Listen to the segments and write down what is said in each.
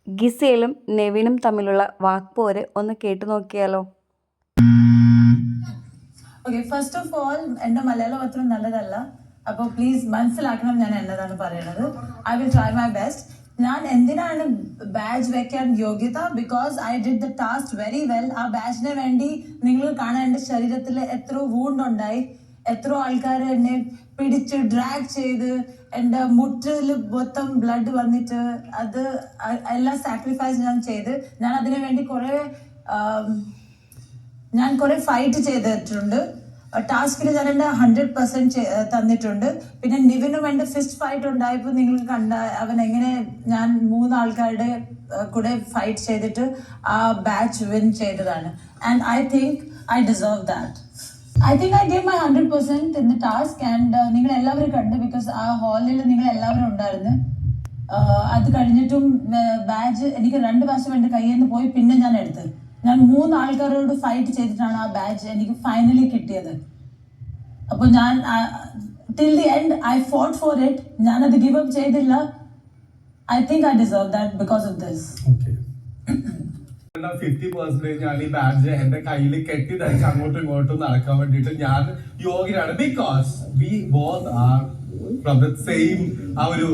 ഗിസേലും നെവിനും തമ്മിലുള്ള വാക്പോര് ഒന്ന് കേട്ടു നോക്കിയാലോ? ഓക്കെ, ഫസ്റ്റ് ഓഫ് ഓൾ എൻ്റെ മലയാളം അത്ര നല്ലതല്ല, അപ്പോൾ പ്ലീസ് മനസ്സിലാക്കണം ഞാൻ എന്നതാണ് പറയുന്നത്. I will try my best. ഞാൻ എന്തിനാണ് ബാഡ്ജ് വെക്കാൻ യോഗ്യത? Because I did the task very well. ആ ബാഡ്ജിന് വേണ്ടി നിങ്ങൾ കാണാൻ എൻ്റെ ശരീരത്തിൽ എത്ര വൂണ്ട് ഉണ്ടായി, എത്ര ആൾക്കാർ എന്നെ പിടിച്ച് ഡ്രാഗ് ചെയ്ത് എൻ്റെ മുട്ടിൽ മൊത്തം ബ്ലഡ് വന്നിട്ട് അത് എല്ലാ സാക്രിഫൈസ് ഞാൻ ചെയ്ത് ഞാൻ അതിനു വേണ്ടി കുറെ ഫൈറ്റ് ചെയ്തിട്ടുണ്ട്. ടാസ്കിൽ ഞാൻ എൻ്റെ 100% തന്നിട്ടുണ്ട്. പിന്നെ നിവിനും എൻ്റെ ഫിസ്റ്റ് ഫൈറ്റ് ഉണ്ടായപ്പോൾ നിങ്ങൾ കണ്ട അവൻ എങ്ങനെ ഞാൻ 3 ആൾക്കാരുടെ കൂടെ ഫൈറ്റ് ചെയ്തിട്ട് ആ ബാച്ച് വിൻ ചെയ്തതാണ്. And I think I deserve that. I think I gave my 100% in the task. And നിങ്ങൾ എല്ലാവരും കണ്ട്, ബിക്കോസ് ആ ഹാളിൽ നിങ്ങൾ എല്ലാവരും ഉണ്ടായിരുന്നു. അത് കഴിഞ്ഞിട്ടും ബാഡ്ജ് എനിക്ക് 2 പ്രാവശ്യം എൻ്റെ കയ്യിൽ നിന്ന് പോയി, പിന്നെ ഞാൻ എടുത്ത്. ഞാൻ 3 ആൾക്കാരോട് ഫൈറ്റ് ചെയ്തിട്ടാണ് ആ ബാഡ്ജ് എനിക്ക് ഫൈനലി കിട്ടിയത്. അപ്പോൾ ഞാൻ till the end I fought for it. ഞാനത് ഗിവ് അപ്പ് ചെയ്തില്ല. I think I deserve that because of this. 50% ഞാൻ ഈ ബാഡ്ജ് എന്റെ കയ്യിൽ കെട്ടി ധരിച്ച് അങ്ങോട്ടും ഇങ്ങോട്ടും നടക്കാൻ വേണ്ടിയിട്ട് ഞാൻ യോഗ്യനാണ്. Because we both are from the same ആ ഒരു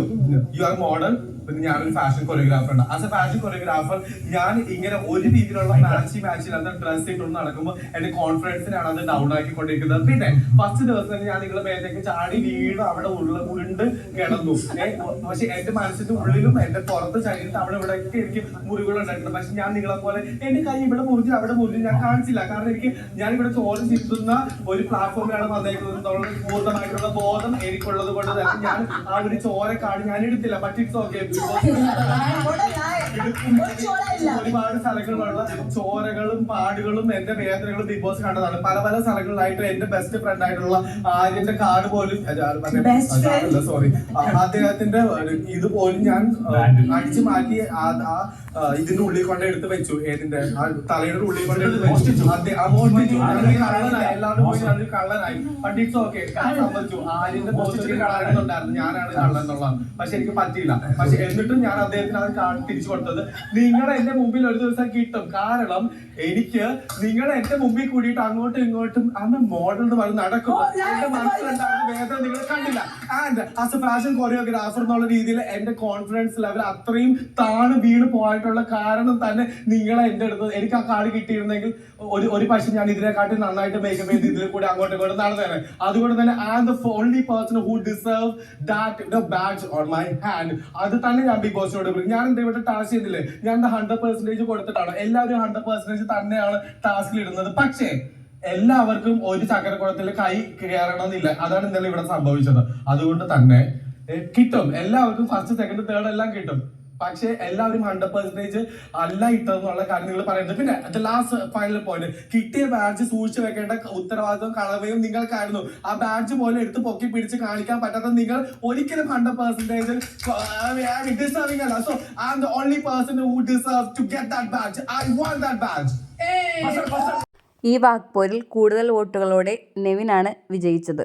യു ആർ മോഡൽ, പിന്നെ ഞാനൊരു ഫാഷൻ കൊറിയോഗ്രാഫർ ഉണ്ട്. ആസ് എ ഫാഷൻ കൊറിയോഗ്രാഫർ ഞാൻ ഇങ്ങനെ ഒരു രീതിയിലുള്ള മാച്ചില്ലാത്ത ഡ്രസ് ഇട്ടൊന്ന് നടക്കുമ്പോൾ എന്റെ കോൺഫിഡൻസിനാണ് അത് ഡൗൺ ആക്കിക്കൊണ്ടിരിക്കുന്നത്. പിന്നെ ഫസ്റ്റ് ദിവസം തന്നെ ഞാൻ നിങ്ങളുടെ മേലേക്ക് ചാടി വീണ് അവിടെ ഉരുണ്ട് കിടന്നു. പക്ഷെ എന്റെ മനസ്സിന്റെ ഉള്ളിലും എന്റെ പുറത്ത് ശരീരത്തിൽ അവിടെ ഇവിടെയൊക്കെ എനിക്ക് മുറിവുകൾ ഉണ്ടായിട്ടുണ്ട്. പക്ഷെ ഞാൻ നിങ്ങളെ പോലെ എന്റെ കൈ ഇവിടെ മുറിഞ്ഞ് അവിടെ മുറിഞ്ഞ് ഞാൻ കാണിച്ചില്ല. കാരണം ഞാൻ ഇവിടെ ചോറ് ചിന്തുന്ന ഒരു പ്ലാറ്റ്ഫോമിലാണ് വന്നേക്കുന്നത് എന്നുള്ള പൂർണ്ണമായിട്ടുള്ള ബോധം എനിക്കുള്ളത് കൊണ്ട് തന്നെ ഞാൻ ആ ഒരു ചോര കാടി ഞാൻ എടുത്തില്ല. But it's okay. ഒരുപാട് സ്ഥലങ്ങളിലുള്ള ചോരകളും പാടുകളും എന്റെ വേദനകളും ബിഗ് ബോസ് കണ്ടതാണ്. പല പല സ്ഥലങ്ങളിലായിട്ട് എന്റെ ബെസ്റ്റ് ഫ്രണ്ട് ആയിട്ടുള്ള ആര്യന്റെ കാർഡ് പോലും സോറി അദ്ദേഹത്തിന്റെ ഇതുപോലും ഞാൻ അടിച്ചു മാറ്റി ഇതിന്റെ ഉള്ളിൽ കൊണ്ട് എടുത്ത് വെച്ചു. ഏതിന്റെ തലയുടെ ഉള്ളിൽ കൊണ്ട് എടുത്ത് വെച്ചു. കള്ളനായി എല്ലാവരും പോയി ഞാനൊരു കള്ളനായി. ബട്ട് ഇറ്റ്സ് ഓക്കെ, സമ്മതിച്ചു. ആര്യന്റെ പോസ്റ്ററിൽ കളയുന്നുണ്ടായിരുന്നു ഞാനാണ് കള്ളൻ എന്നുള്ളത്. പക്ഷെ എനിക്ക് പറ്റിയില്ല. പക്ഷെ എന്നിട്ടും ഞാൻ അദ്ദേഹത്തിന് അത് തിരിച്ചു കൊടുത്തത് നിങ്ങളെ എന്റെ മുമ്പിൽ ഒരു ദിവസം കിട്ടും. കാരണം എനിക്ക് നിങ്ങളെ എന്റെ മുമ്പിൽ കൂടിയിട്ട് അങ്ങോട്ടും ഇങ്ങോട്ടും അന്ന് മോഡൽ എന്ന് പറഞ്ഞ് നടക്കും. എന്റെ മനസ്സിലുണ്ടാകുന്ന വേദന നിങ്ങൾ കണ്ടില്ല. And as a fashion choreographer എന്നുള്ള രീതിയിൽ എന്റെ കോൺഫിഡൻസ് ലെവൽ അത്രയും താണു വീണ് പോയിട്ടുള്ള കാരണം തന്നെ നിങ്ങളെ എന്റെ അടുത്ത് എനിക്ക് ആ കാർഡ് കിട്ടിയിരുന്നെങ്കിൽ ഒരു പക്ഷെ ഞാൻ ഇതിനെക്കാട്ടി നന്നായിട്ട് മേക്കപ്പ് ചെയ്ത് ഇതിൽ കൂടി അങ്ങോട്ടും ഇങ്ങോട്ടും നടന്നേനെ. അതുകൊണ്ട് തന്നെ I am the only person who deserve that badge on my hand. അത് തന്നെ ഞാൻ ബിഗ് ബോസിനോട് പറയും. ഞാൻ എന്താ ഇവിടെ ടാസ്ക് ചെയ്യുന്നില്ലേ, ഞാൻ 100% കൊടുത്തിട്ടാണ്. എല്ലാവരും 100% തന്നെയാണ് ടാസ്കിൽ ഇടുന്നത്. പക്ഷേ എല്ലാവർക്കും ഒരു ചക്രക്കുളത്തിൽ കൈ കയറണമെന്നില്ല. അതാണ് ഇന്നലെ ഇവിടെ സംഭവിച്ചത്. അതുകൊണ്ട് തന്നെ കിട്ടും എല്ലാവർക്കും, ഫസ്റ്റ് സെക്കൻഡ് തേർഡ് എല്ലാം കിട്ടും. പക്ഷെ എല്ലാവരും 100% അല്ല ഇട്ടെന്നുള്ള കാര്യം നിങ്ങൾ പറയുന്നത്. പിന്നെ ലാസ്റ്റ് ഫൈനൽ പോയിന്റ്, കിട്ടിയ ബാഡ്ജ് സൂക്ഷിച്ചു വെക്കേണ്ട ഉത്തരവാദിത്വം കടമയും നിങ്ങൾക്കായിരുന്നു. ആ ബാഡ്ജ് പോലെ എടുത്ത് പൊക്കി പിടിച്ച് കാണിക്കാൻ പറ്റാത്ത നിങ്ങൾ ഒരിക്കലും 100% ഡിസേർവിംഗ് അല്ല. So I am the only person who deserve to get that badge. I want that badge. ഈ വാക്പോരിൽ കൂടുതൽ വോട്ടുകളോടെ നെവിനാണ് വിജയിച്ചത്.